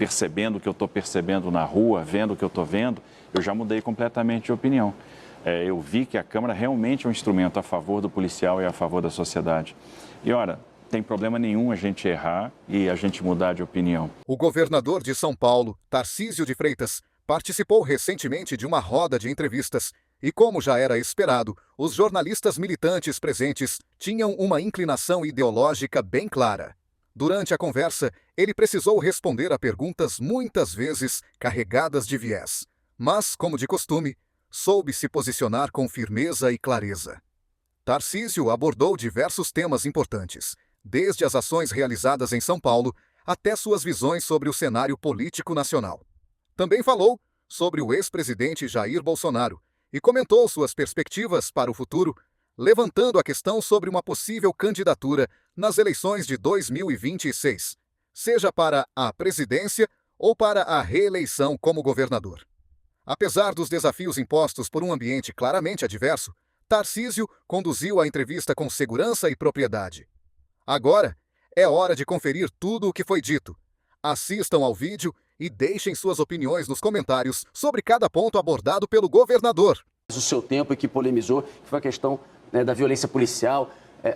percebendo o que eu estou percebendo na rua, vendo o que eu estou vendo, eu já mudei completamente de opinião. Eu vi que a Câmara realmente é um instrumento a favor do policial e a favor da sociedade. E, ora, tem problema nenhum a gente errar e a gente mudar de opinião. O governador de São Paulo, Tarcísio de Freitas, participou recentemente de uma roda de entrevistas e, como já era esperado, os jornalistas militantes presentes tinham uma inclinação ideológica bem clara. Durante a conversa, ele precisou responder a perguntas muitas vezes carregadas de viés, mas, como de costume, soube se posicionar com firmeza e clareza. Tarcísio abordou diversos temas importantes, desde as ações realizadas em São Paulo até suas visões sobre o cenário político nacional. Também falou sobre o ex-presidente Jair Bolsonaro e comentou suas perspectivas para o futuro, levantando a questão sobre uma possível candidatura nas eleições de 2026, seja para a presidência ou para a reeleição como governador. Apesar dos desafios impostos por um ambiente claramente adverso, Tarcísio conduziu a entrevista com segurança e propriedade. Agora é hora de conferir tudo o que foi dito. Assistam ao vídeo e deixem suas opiniões nos comentários sobre cada ponto abordado pelo governador. O seu tempo e que polemizou, que foi a questão da violência policial,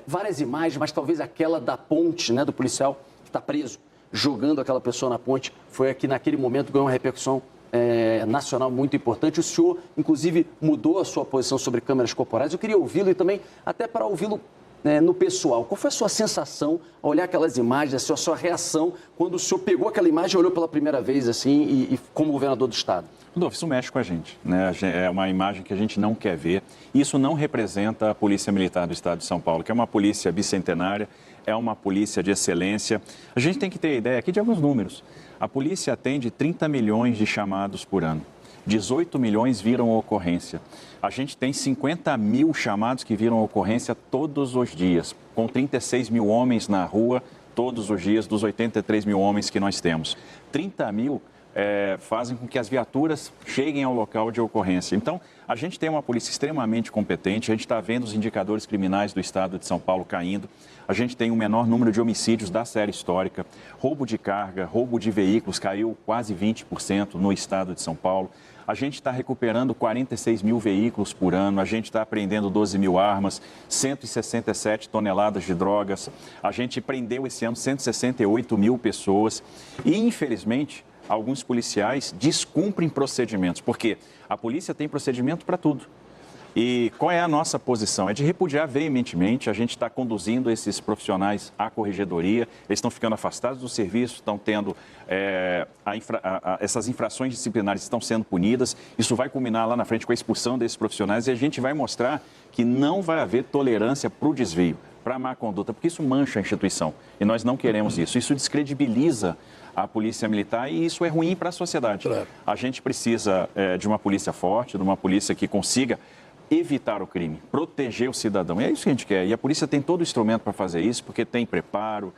várias imagens, mas talvez aquela da ponte, do policial que está preso, jogando aquela pessoa na ponte, foi aqui naquele momento ganhou uma repercussão nacional muito importante. O senhor, inclusive, mudou a sua posição sobre câmeras corporais. Eu queria ouvi-lo e também até para ouvi-lo no pessoal. Qual foi a sua sensação ao olhar aquelas imagens, a sua reação quando o senhor pegou aquela imagem e olhou pela primeira vez assim e como governador do estado? Rodolfo, isso mexe com a gente, né? É uma imagem que a gente não quer ver. Isso não representa a Polícia Militar do Estado de São Paulo, que é uma polícia bicentenária, é uma polícia de excelência. A gente tem que ter ideia aqui de alguns números. A polícia atende 30 milhões de chamados por ano. 18 milhões viram ocorrência. A gente tem 50 mil chamados que viram ocorrência todos os dias, com 36 mil homens na rua todos os dias, dos 83 mil homens que nós temos. 30 mil fazem com que as viaturas cheguem ao local de ocorrência. Então, a gente tem uma polícia extremamente competente, a gente está vendo os indicadores criminais do estado de São Paulo caindo, a gente tem o menor número de homicídios da série histórica, roubo de carga, roubo de veículos caiu quase 20% no estado de São Paulo. A gente está recuperando 46 mil veículos por ano, a gente está apreendendo 12 mil armas, 167 toneladas de drogas, a gente prendeu esse ano 168 mil pessoas e, infelizmente, alguns policiais descumprem procedimentos, porque a polícia tem procedimento para tudo. E qual é a nossa posição? É de repudiar veementemente. A gente está conduzindo esses profissionais à corregedoria, eles estão ficando afastados do serviço, estão tendo essas infrações disciplinares estão sendo punidas. Isso vai culminar lá na frente com a expulsão desses profissionais e a gente vai mostrar que não vai haver tolerância para o desvio, para a má conduta, porque isso mancha a instituição e nós não queremos isso. Isso descredibiliza a polícia militar e isso é ruim para a sociedade. Claro. A gente precisa de uma polícia forte, de uma polícia que consiga evitar o crime, proteger o cidadão. E é isso que a gente quer. E a polícia tem todo o instrumento para fazer isso, porque tem preparo,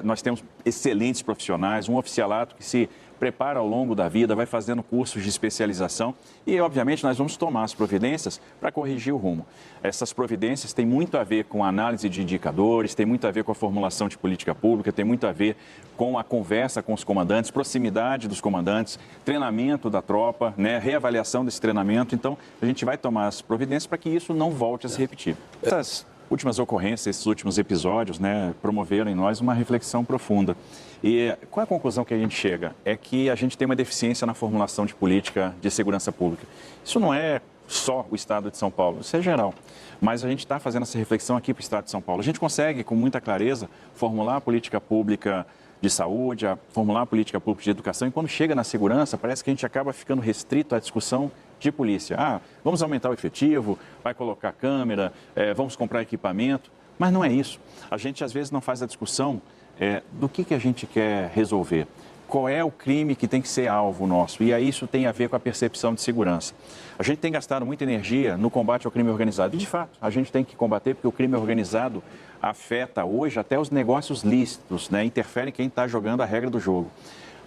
nós temos excelentes profissionais, um oficialato que se prepara ao longo da vida, vai fazendo cursos de especialização e, obviamente, nós vamos tomar as providências para corrigir o rumo. Essas providências têm muito a ver com a análise de indicadores, tem muito a ver com a formulação de política pública, tem muito a ver com a conversa com os comandantes, proximidade dos comandantes, treinamento da tropa, reavaliação desse treinamento. Então, a gente vai tomar as providências para que isso não volte a se repetir. Essas últimas ocorrências, esses últimos episódios, promoveram em nós uma reflexão profunda. E qual é a conclusão que a gente chega? É que a gente tem uma deficiência na formulação de política de segurança pública. Isso não é só o estado de São Paulo, isso é geral. Mas a gente está fazendo essa reflexão aqui para o estado de São Paulo. A gente consegue, com muita clareza, formular a política pública de saúde, formular a política pública de educação, e quando chega na segurança, parece que a gente acaba ficando restrito à discussão de polícia. Vamos aumentar o efetivo, vai colocar câmera, vamos comprar equipamento, mas não é isso. A gente, às vezes, não faz a discussão do que a gente quer resolver. Qual é o crime que tem que ser alvo nosso? E aí isso tem a ver com a percepção de segurança. A gente tem gastado muita energia no combate ao crime organizado. E, de fato, a gente tem que combater porque o crime organizado afeta hoje até os negócios lícitos, interfere em quem está jogando a regra do jogo.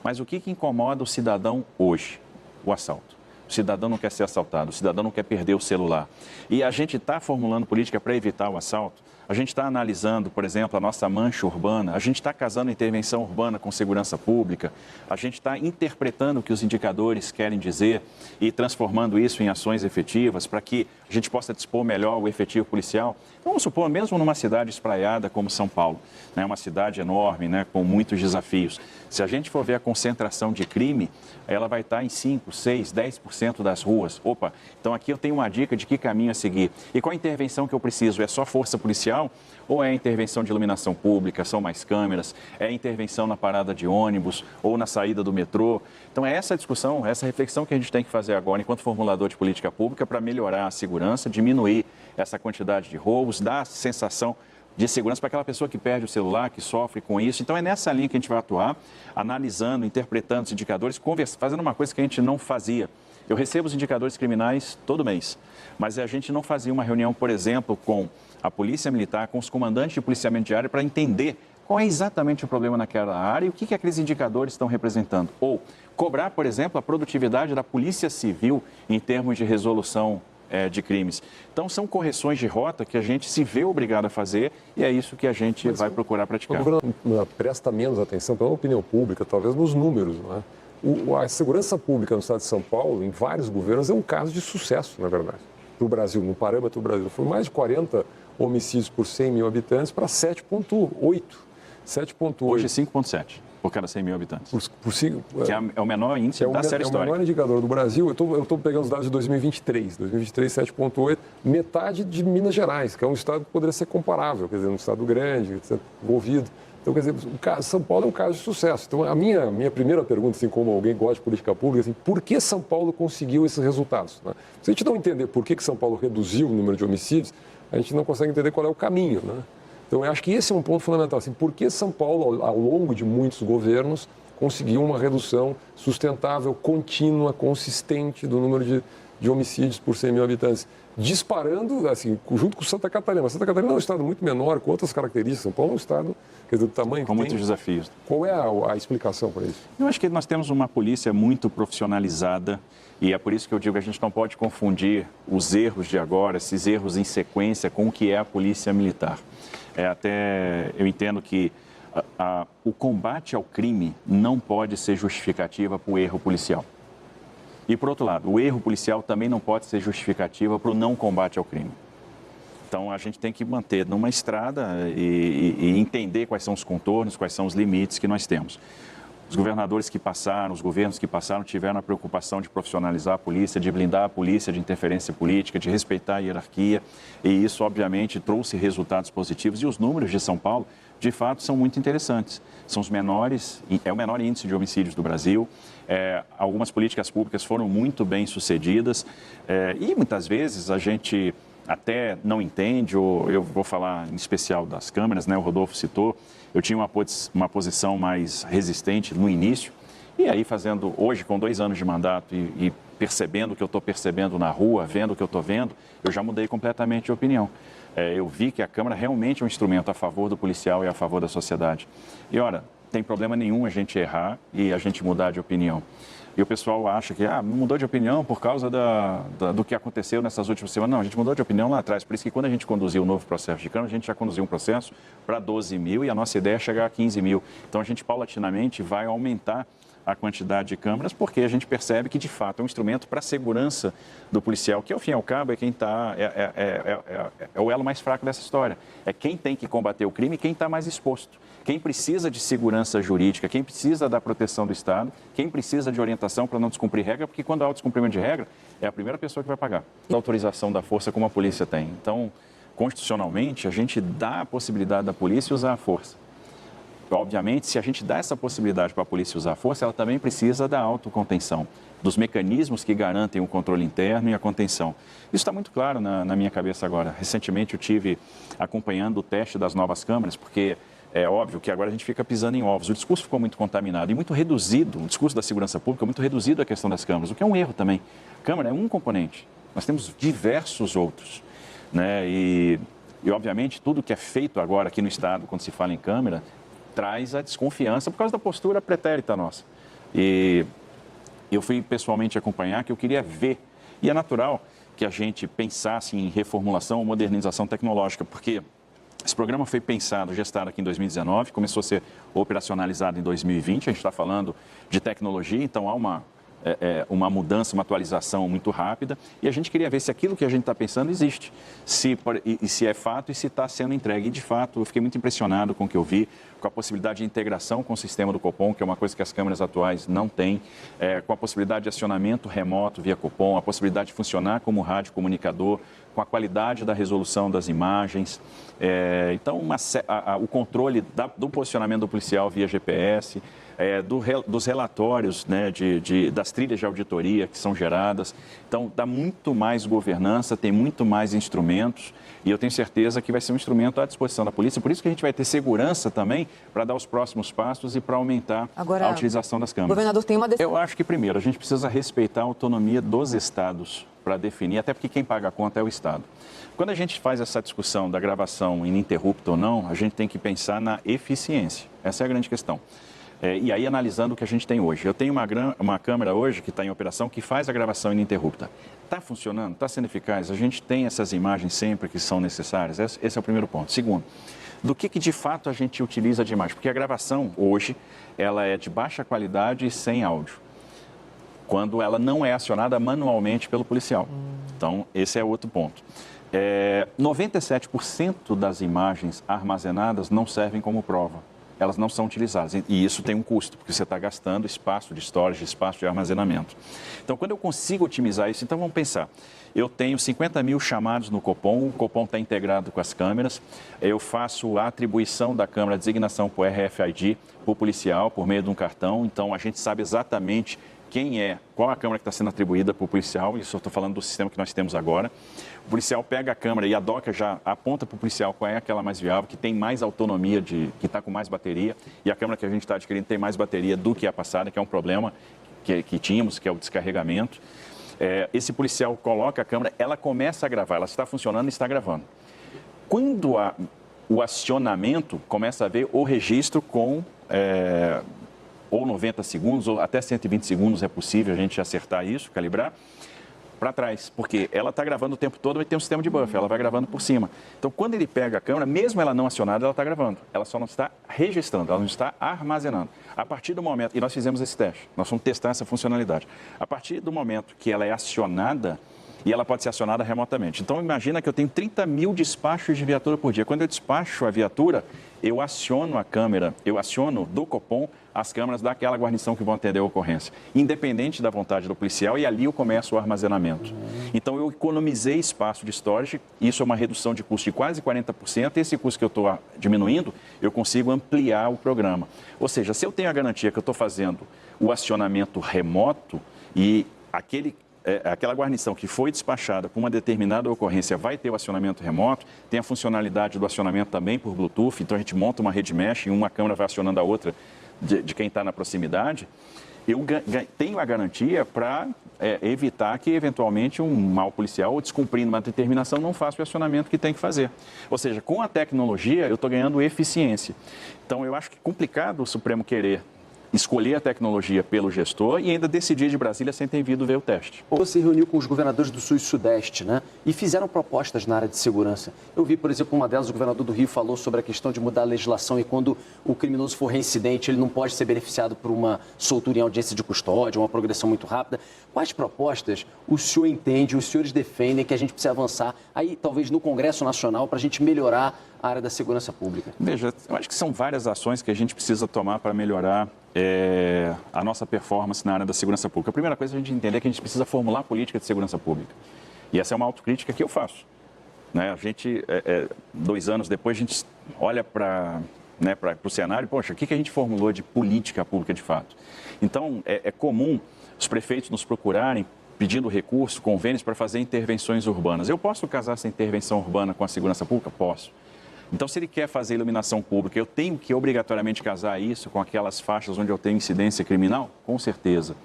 Mas o que incomoda o cidadão hoje? O assalto. O cidadão não quer ser assaltado, o cidadão não quer perder o celular. E a gente está formulando política para evitar o assalto A gente está analisando, por exemplo, a nossa mancha urbana, a gente está casando intervenção urbana com segurança pública, a gente está interpretando o que os indicadores querem dizer e transformando isso em ações efetivas para que a gente possa dispor melhor o efetivo policial. Então, vamos supor, mesmo numa cidade espraiada como São Paulo, né, uma cidade enorme, né, com muitos desafios, se a gente for ver a concentração de crime, ela vai estar em 5, 6, 10% das ruas. Opa, então aqui eu tenho uma dica de que caminho a seguir. E qual a intervenção que eu preciso? É só força policial ou é intervenção de iluminação pública, são mais câmeras, é intervenção na parada de ônibus ou na saída do metrô? Então é essa discussão, essa reflexão que a gente tem que fazer agora enquanto formulador de política pública para melhorar a segurança, diminuir essa quantidade de roubos, dar a sensação de segurança para aquela pessoa que perde o celular, que sofre com isso. Então, é nessa linha que a gente vai atuar, analisando, interpretando os indicadores, fazendo uma coisa que a gente não fazia. Eu recebo os indicadores criminais todo mês, mas a gente não fazia uma reunião, por exemplo, com a Polícia Militar, com os comandantes de policiamento de área, para entender qual é exatamente o problema naquela área e o que aqueles indicadores estão representando. Ou cobrar, por exemplo, a produtividade da Polícia Civil em termos de resolução de crimes. Então, são correções de rota que a gente se vê obrigado a fazer e é isso que a gente vai procurar praticar. O governo presta menos atenção, pela opinião pública, talvez nos números, não é? A segurança pública no estado de São Paulo, em vários governos, é um caso de sucesso, na verdade, para o Brasil, no parâmetro do Brasil. Foi mais de 40 homicídios por 100 mil habitantes para 7,8. 7,8. Hoje, 5,7 por cada 100 mil habitantes. Que é o menor índice da série histórica. É o menor indicador do Brasil. Eu estou pegando os dados de 2023. 2023, 7,8. Metade de Minas Gerais, que é um estado que poderia ser comparável, quer dizer, um estado grande, envolvido. Então, quer dizer, São Paulo é um caso de sucesso. Então, a minha primeira pergunta, assim, como alguém gosta de política pública, assim, por que São Paulo conseguiu esses resultados? Né? Se a gente não entender por que São Paulo reduziu o número de homicídios, a gente não consegue entender qual é o caminho, né? Então, eu acho que esse é um ponto fundamental. Assim, por que São Paulo, ao longo de muitos governos, conseguiu uma redução sustentável, contínua, consistente do número de homicídios por 100 mil habitantes? Disparando, assim, junto com Santa Catarina. Santa Catarina é um estado muito menor, com outras características. São Paulo é um estado, quer dizer, do tamanho com muitos desafios. Qual é a explicação para isso? Eu acho que nós temos uma polícia muito profissionalizada e é por isso que eu digo que a gente não pode confundir os erros de agora, esses erros em sequência, com o que é a polícia militar. Eu entendo que o combate ao crime não pode ser justificativa para o erro policial. E, por outro lado, o erro policial também não pode ser justificativa para o não combate ao crime. Então, a gente tem que manter numa estrada e entender quais são os contornos, quais são os limites que nós temos. Os governadores que passaram, os governos que passaram tiveram a preocupação de profissionalizar a polícia, de blindar a polícia de interferência política, de respeitar a hierarquia. E isso, obviamente, trouxe resultados positivos. E os números de São Paulo, de fato, são muito interessantes. São os menores, é o menor índice de homicídios do Brasil. Algumas políticas públicas foram muito bem sucedidas. E muitas vezes a gente até não entende, ou eu vou falar em especial das câmeras, né? O Rodolfo citou, eu tinha uma posição mais resistente no início, e aí hoje com 2 anos de mandato e percebendo o que eu estou percebendo na rua, vendo o que eu estou vendo, eu já mudei completamente de opinião. Eu vi que a Câmara realmente é um instrumento a favor do policial e a favor da sociedade. E, ora, tem problema nenhum a gente errar e a gente mudar de opinião. E o pessoal acha que não mudou de opinião por causa do que aconteceu nessas últimas semanas. Não, a gente mudou de opinião lá atrás. Por isso que quando a gente conduziu o novo processo de Câmara, a gente já conduziu um processo para 12 mil e a nossa ideia é chegar a 15 mil. Então, a gente paulatinamente vai aumentar a quantidade de câmaras, porque a gente percebe que, de fato, é um instrumento para a segurança do policial, que, ao fim e ao cabo, é quem está... É o elo mais fraco dessa história. É quem tem que combater o crime e quem está mais exposto. Quem precisa de segurança jurídica, quem precisa da proteção do Estado, quem precisa de orientação para não descumprir regra, porque quando há o descumprimento de regra, é a primeira pessoa que vai pagar. A autorização da força como a polícia tem. Então, constitucionalmente, a gente dá a possibilidade da polícia usar a força. Obviamente, se a gente dá essa possibilidade para a polícia usar a força, ela também precisa da autocontenção, dos mecanismos que garantem o controle interno e a contenção. Isso está muito claro na minha cabeça agora. Recentemente, eu tive acompanhando o teste das novas câmaras, porque é óbvio que agora a gente fica pisando em ovos. O discurso ficou muito contaminado e muito reduzido, o discurso da segurança pública muito reduzido à questão das câmaras, o que é um erro também. Câmara é um componente, nós temos diversos outros, né? E obviamente, tudo que é feito agora aqui no Estado, quando se fala em câmara, traz a desconfiança por causa da postura pretérita nossa. E eu fui pessoalmente acompanhar, que eu queria ver, e é natural que a gente pensasse em reformulação ou modernização tecnológica, porque Esse programa foi pensado, gestado aqui em 2019, começou a ser operacionalizado em 2020. A gente está falando de tecnologia, então há uma mudança, uma atualização muito rápida. E a gente queria ver se aquilo que a gente está pensando existe, se é fato e se está sendo entregue. E, de fato, eu fiquei muito impressionado com o que eu vi, com a possibilidade de integração com o sistema do Copom, que é uma coisa que as câmeras atuais não têm, com a possibilidade de acionamento remoto via Copom, a possibilidade de funcionar como rádio comunicador, com a qualidade da resolução das imagens. Então, o controle do posicionamento do policial via GPS, dos relatórios, né, das trilhas de auditoria que são geradas. Então, dá muito mais governança, tem muito mais instrumentos e eu tenho certeza que vai ser um instrumento à disposição da polícia. Por isso que a gente vai ter segurança também para dar os próximos passos e para aumentar a utilização das câmeras. Governador, tem uma decisão. Eu acho que, primeiro, a gente precisa respeitar a autonomia dos estados para definir, até porque quem paga a conta é o Estado. Quando a gente faz essa discussão da gravação ininterrupta ou não, a gente tem que pensar na eficiência. Essa é a grande questão. E aí, analisando o que a gente tem hoje. Eu tenho uma câmera hoje que está em operação que faz a gravação ininterrupta. Está funcionando? Está sendo eficaz? A gente tem essas imagens sempre que são necessárias? Esse é o primeiro ponto. Segundo, do que de fato a gente utiliza de imagem? Porque a gravação, hoje, ela é de baixa qualidade e sem áudio, quando ela não é acionada manualmente pelo policial. Então, esse é outro ponto. 97% das imagens armazenadas não servem como prova. Elas não são utilizadas. E isso tem um custo, porque você está gastando espaço de storage, espaço de armazenamento. Então, quando eu consigo otimizar isso, então vamos pensar. Eu tenho 50 mil chamados no Copom, o Copom está integrado com as câmeras. Eu faço a atribuição da câmera, a designação por RFID, para o policial, por meio de um cartão. Então, a gente sabe exatamente qual a câmera que está sendo atribuída para o policial. Isso eu estou falando do sistema que nós temos agora. O policial pega a câmera e a DOCA já aponta para o policial qual é aquela mais viável, que tem mais autonomia, que está com mais bateria. E a câmera que a gente está adquirindo tem mais bateria do que a passada, que é um problema que tínhamos, que é o descarregamento. Esse policial coloca a câmera, ela começa a gravar, ela está funcionando e está gravando. Quando o acionamento, começa a ver o registro com... ou 90 segundos, ou até 120 segundos é possível a gente acertar isso, calibrar, para trás, porque ela está gravando o tempo todo e tem um sistema de buffer, ela vai gravando por cima. Então, quando ele pega a câmera, mesmo ela não acionada, ela está gravando. Ela só não está registrando, ela não está armazenando. A partir do momento, e nós fizemos esse teste, nós vamos testar essa funcionalidade. A partir do momento que ela é acionada, e ela pode ser acionada remotamente. Então, imagina que eu tenho 30 mil despachos de viatura por dia. Quando eu despacho a viatura, eu aciono a câmera, eu aciono do Copom as câmeras daquela guarnição que vão atender a ocorrência, independente da vontade do policial, e ali eu começo o armazenamento. Então, eu economizei espaço de storage, isso é uma redução de custo de quase 40%, esse custo que eu estou diminuindo, eu consigo ampliar o programa. Ou seja, se eu tenho a garantia que eu estou fazendo o acionamento remoto e aquela guarnição que foi despachada com uma determinada ocorrência vai ter o acionamento remoto, tem a funcionalidade do acionamento também por Bluetooth, então a gente monta uma rede mesh e uma câmera vai acionando a outra de quem está na proximidade, eu tenho a garantia para evitar que, eventualmente, um mau policial, ou descumprindo uma determinação, não faça o acionamento que tem que fazer. Ou seja, com a tecnologia, eu estou ganhando eficiência. Então, eu acho que é complicado o Supremo querer escolher a tecnologia pelo gestor e ainda decidir de Brasília sem ter vindo ver o teste. Você reuniu com os governadores do Sul e Sudeste, né? E fizeram propostas na área de segurança. Eu vi, por exemplo, uma delas, o governador do Rio falou sobre a questão de mudar a legislação e quando o criminoso for reincidente, ele não pode ser beneficiado por uma soltura em audiência de custódia, uma progressão muito rápida. Quais propostas o senhor entende, os senhores defendem que a gente precisa avançar aí, talvez no Congresso Nacional, para a gente melhorar a área da segurança pública? Veja, eu acho que são várias ações que a gente precisa tomar para melhorar a nossa performance na área da segurança pública. A primeira coisa é a gente entender que a gente precisa formular política de segurança pública. E essa é uma autocrítica que eu faço. Né? A gente, 2 anos depois, a gente olha para o cenário, poxa, o que a gente formulou de política pública de fato? Então, é comum os prefeitos nos procurarem pedindo recursos, convênios para fazer intervenções urbanas. Eu posso casar essa intervenção urbana com a segurança pública? Posso. Então, se ele quer fazer iluminação pública, eu tenho que obrigatoriamente casar isso com aquelas faixas onde eu tenho incidência criminal? Com certeza.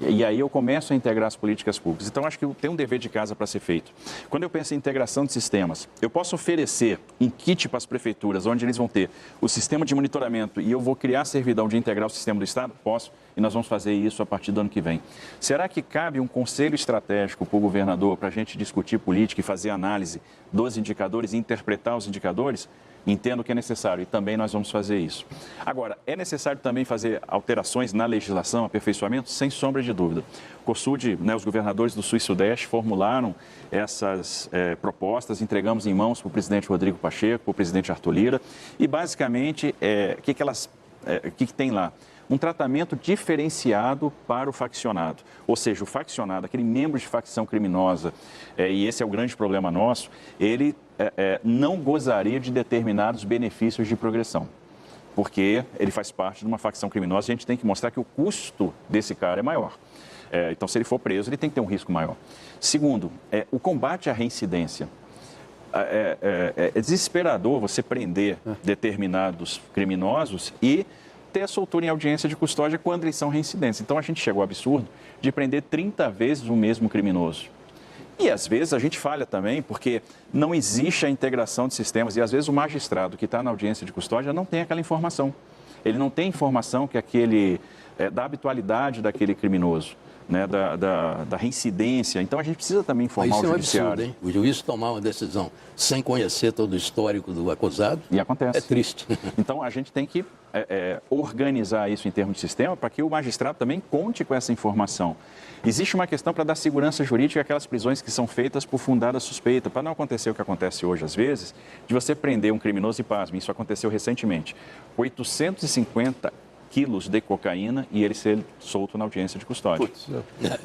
E aí eu começo a integrar as políticas públicas. Então, acho que tem um dever de casa para ser feito. Quando eu penso em integração de sistemas, eu posso oferecer um kit para as prefeituras, onde eles vão ter o sistema de monitoramento e eu vou criar servidão de integrar o sistema do Estado? Posso. E nós vamos fazer isso a partir do ano que vem. Será que cabe um conselho estratégico para o governador para a gente discutir política e fazer análise dos indicadores e interpretar os indicadores? Entendo que é necessário e também nós vamos fazer isso. Agora, é necessário também fazer alterações na legislação, aperfeiçoamento, sem sombra de dúvida. O COSUD, né, os governadores do Sul e Sudeste formularam essas propostas, entregamos em mãos para o presidente Rodrigo Pacheco, para o presidente Arthur Lira, e basicamente, o que tem lá? Um tratamento diferenciado para o faccionado. Ou seja, o faccionado, aquele membro de facção criminosa, e esse é o grande problema nosso, ele não gozaria de determinados benefícios de progressão. Porque ele faz parte de uma facção criminosa, a gente tem que mostrar que o custo desse cara é maior. Então, se ele for preso, ele tem que ter um risco maior. Segundo, o combate à reincidência. É desesperador você prender determinados criminosos e ter a soltura em audiência de custódia quando eles são reincidentes. Então, a gente chegou ao absurdo de prender 30 vezes o mesmo criminoso. E, às vezes, a gente falha também porque não existe a integração de sistemas e, às vezes, o magistrado que está na audiência de custódia não tem aquela informação. Ele não tem informação que da habitualidade daquele criminoso, né, da reincidência. Então, a gente precisa também informar o judiciário. Absurdo, hein? O juiz tomar uma decisão sem conhecer todo o histórico do acusado. E acontece. É triste. Então, a gente tem que organizar isso em termos de sistema para que o magistrado também conte com essa informação. Existe uma questão para dar segurança jurídica àquelas prisões que são feitas por fundada suspeita, para não acontecer o que acontece hoje, às vezes, de você prender um criminoso e, pasme, isso aconteceu recentemente, 850 quilos de cocaína e ele ser solto na audiência de custódia.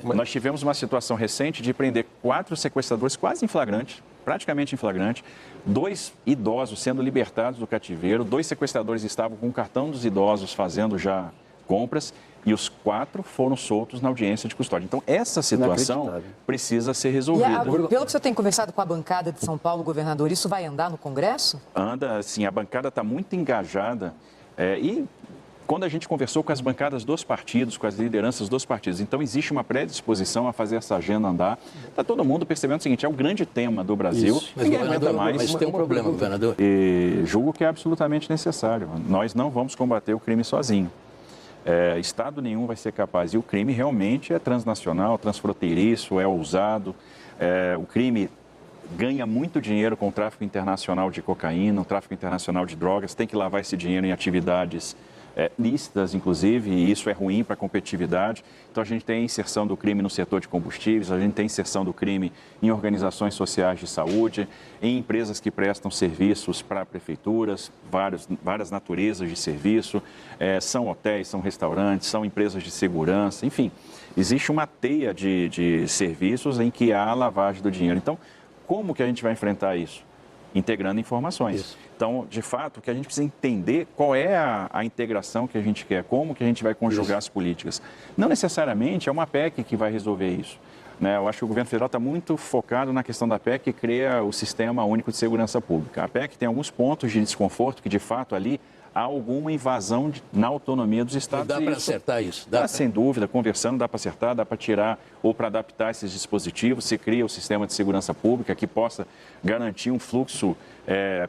Nós tivemos uma situação recente de prender 4 sequestradores quase em flagrante, praticamente em flagrante, 2 idosos sendo libertados do cativeiro, 2 sequestradores estavam com o cartão dos idosos fazendo já compras e os 4 foram soltos na audiência de custódia. Então, essa situação precisa ser resolvida. Pelo que você tem conversado com a bancada de São Paulo, governador, isso vai andar no Congresso? Anda, sim, a bancada está muito engajada e quando a gente conversou com as bancadas dos partidos, com as lideranças dos partidos, então existe uma predisposição a fazer essa agenda andar. Está todo mundo percebendo o seguinte, é o grande tema do Brasil. Isso. Mas, mas tem um problema, governador. E julgo que é absolutamente necessário. Nós não vamos combater o crime sozinho. Estado nenhum vai ser capaz. E o crime realmente é transnacional, transfronteiriço, é ousado. O crime ganha muito dinheiro com o tráfico internacional de cocaína, o tráfico internacional de drogas, tem que lavar esse dinheiro em atividades lícitas, inclusive, e isso é ruim para a competitividade. Então, a gente tem a inserção do crime no setor de combustíveis, a gente tem a inserção do crime em organizações sociais de saúde, em empresas que prestam serviços para prefeituras, várias naturezas de serviço, são hotéis, são restaurantes, são empresas de segurança, enfim, existe uma teia de serviços em que há a lavagem do dinheiro. Então, como que a gente vai enfrentar isso? Integrando informações. Isso. Então, de fato, o que a gente precisa entender qual é a integração que a gente quer, como que a gente vai conjugar as políticas. Não necessariamente é uma PEC que vai resolver isso. Né? Eu acho que o governo federal está muito focado na questão da PEC que cria o Sistema Único de Segurança Pública. A PEC tem alguns pontos de desconforto que, de fato, ali há alguma invasão na autonomia dos estados. Dá para acertar isso? Sem dúvida, conversando, dá para acertar, dá para tirar ou para adaptar esses dispositivos. Se cria o sistema de segurança pública que possa garantir um fluxo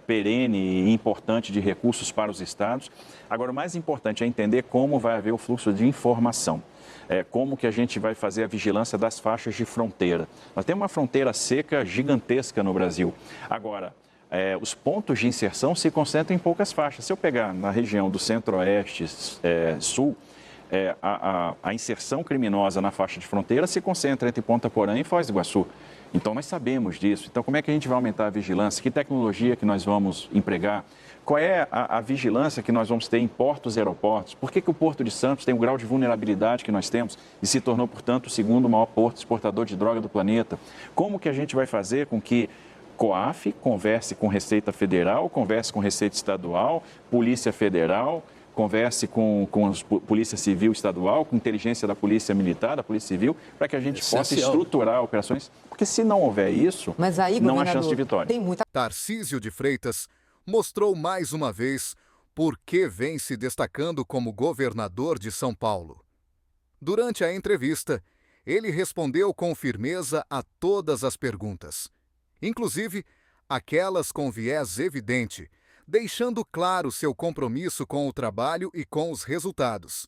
perene e importante de recursos para os estados. Agora, o mais importante é entender como vai haver o fluxo de informação. Como que a gente vai fazer a vigilância das faixas de fronteira. Nós temos uma fronteira seca gigantesca no Brasil. Agora, os pontos de inserção se concentram em poucas faixas. Se eu pegar na região do centro-oeste, sul, a inserção criminosa na faixa de fronteira se concentra entre Ponta Porã e Foz do Iguaçu. Então, nós sabemos disso. Então, como é que a gente vai aumentar a vigilância? Que tecnologia que nós vamos empregar? Qual é a vigilância que nós vamos ter em portos e aeroportos? Por que o Porto de Santos tem o grau de vulnerabilidade que nós temos e se tornou, portanto, o segundo maior porto exportador de droga do planeta? Como que a gente vai fazer com que COAF converse com Receita Federal, converse com Receita Estadual, Polícia Federal, converse com Polícia Civil Estadual, com inteligência da Polícia Militar, da Polícia Civil, para que a gente possa estruturar operações, porque se não houver isso, mas aí, não há chance de vitória. Tarcísio de Freitas mostrou mais uma vez por que vem se destacando como governador de São Paulo. Durante a entrevista, ele respondeu com firmeza a todas as perguntas, inclusive aquelas com viés evidente, deixando claro seu compromisso com o trabalho e com os resultados.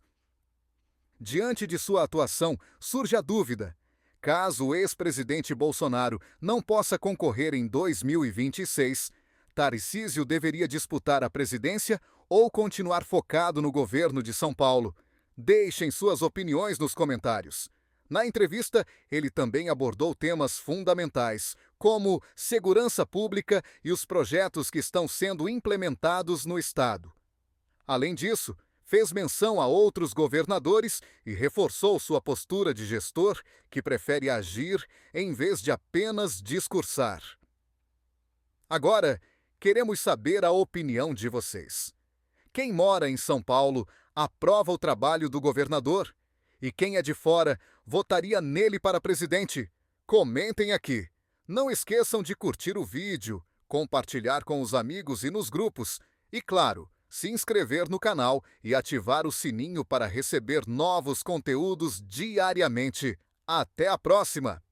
Diante de sua atuação, surge a dúvida: caso o ex-presidente Bolsonaro não possa concorrer em 2026, Tarcísio deveria disputar a presidência ou continuar focado no governo de São Paulo? Deixem suas opiniões nos comentários. Na entrevista, ele também abordou temas fundamentais, como segurança pública e os projetos que estão sendo implementados no Estado. Além disso, fez menção a outros governadores e reforçou sua postura de gestor que prefere agir em vez de apenas discursar. Agora, queremos saber a opinião de vocês. Quem mora em São Paulo aprova o trabalho do governador? E quem é de fora votaria nele para presidente? Comentem aqui. Não esqueçam de curtir o vídeo, compartilhar com os amigos e nos grupos. E claro, se inscrever no canal e ativar o sininho para receber novos conteúdos diariamente. Até a próxima!